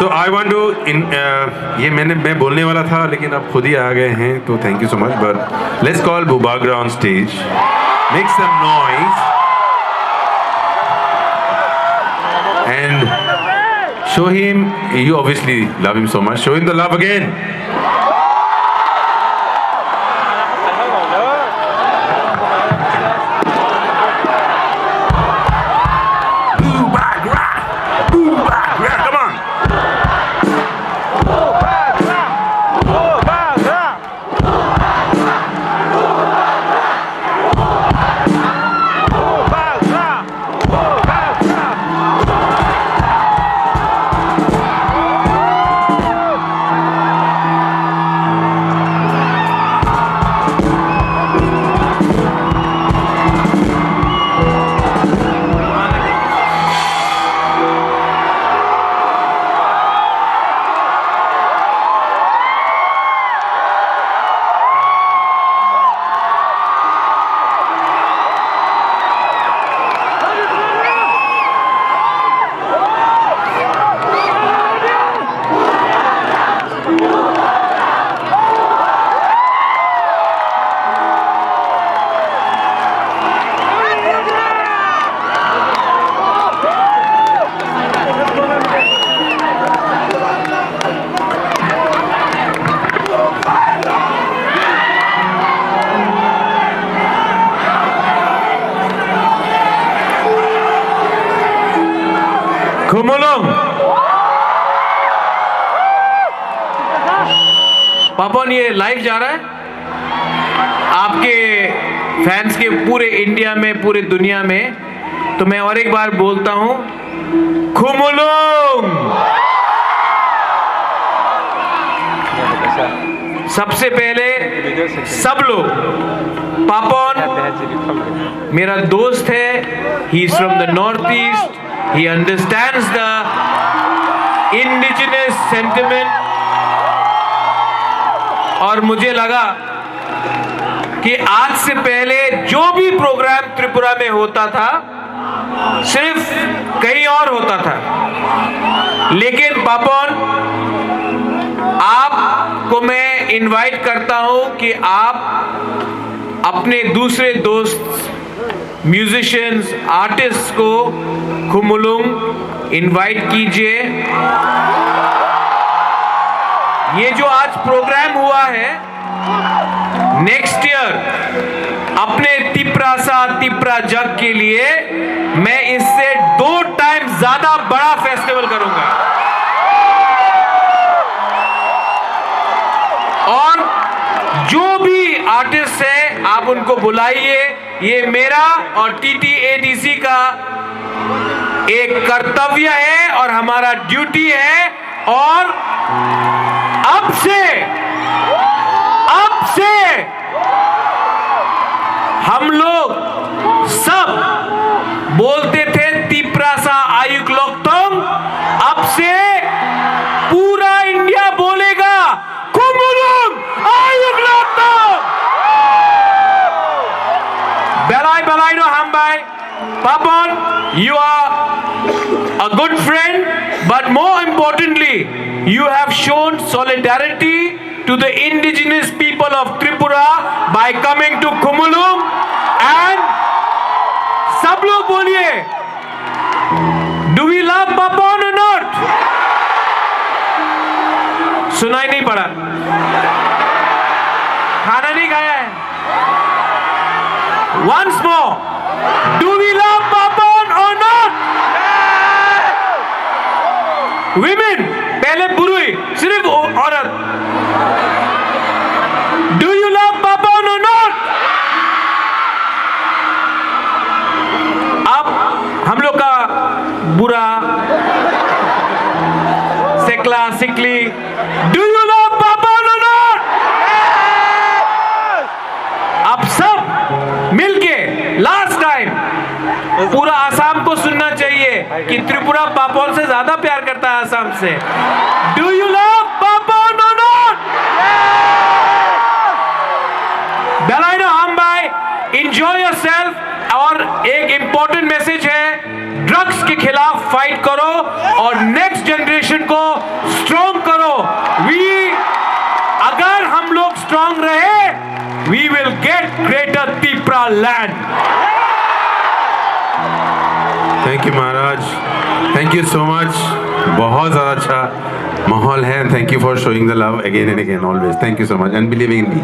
So I want to ये मैं बोलने वाला था लेकिन अब खुद ही आ गए हैं तो thank you so much. But let's call Bhubagra on stage. Make some noise and show him. You obviously love him so much. Show him the love again. Kumulong पापन ये लाइव जा रहा है आपके फैंस के पूरे इंडिया में पूरे दुनिया में तो मैं और एक बार बोलता हूं खुमुलुंग सबसे पहले सब लोग पापन मेरा दोस्त है he is from the north east He understands the indigenous sentiment और मुझे लगा कि आज से पहले जो भी प्रोग्राम त्रिपुरा में होता था सिर्फ कहीं और होता था लेकिन पापन आपको मैं इनवाइट करता हूं कि आप अपने दूसरे दोस्त म्यूजिशियंस आर्टिस्ट को खुमुलुंग इनवाइट कीजिए ये जो आज प्रोग्राम हुआ है नेक्स्ट ईयर अपने तिप्रा जग के लिए मैं इससे 2 टाइम ज्यादा बड़ा फेस्टिवल करूंगा और जो भी आर्टिस्ट है आप उनको बुलाइए ये मेरा और TTADC का एक कर्तव्य है और हमारा ड्यूटी है और अब से हम लोग सब बोलते थे तिप्रासा आयुक लोकतोंग अब से पूरा इंडिया बोलेगा खुमुलुंग आयुक लोकतोंग Belai no Hambai. Papan, you are a good friend, but more importantly, you have shown solidarity to the indigenous people of Tripura by coming to Khumulung and सब लोग बोलिए, do we love Papan or not? सुनाई नहीं पड़ा, खाना नहीं खाया है. Once more, do we love Papan or not? Women, पहले बुरुई, सिर्फ औरत. Do you love Papan or not? अब हम लोग का बुरा, सेकला, सिकली, do you love Papan or not? अब सब मिलके लास्ट टाइम पूरा आसाम को सुनना चाहिए कि त्रिपुरा पापन से ज्यादा प्यार करता है आसाम से. डू यू लव पापन और नॉट? बेलाइनो हम भाई एंजॉय योरसेल्फ और एक इंपॉर्टेंट मैसेज है ड्रग्स के खिलाफ फाइट करो और नेक्स्ट जनरेशन को स्ट्रॉन्ग करो। अगर हम लोग स्ट्रॉन्ग रहे, we will get greater Tipra land. Thank you Maharaj, thank you so much. बहुत ज़्यादा अच्छा माहौल है। Thank you for showing the love again and again always. Thank you so much and believing in me.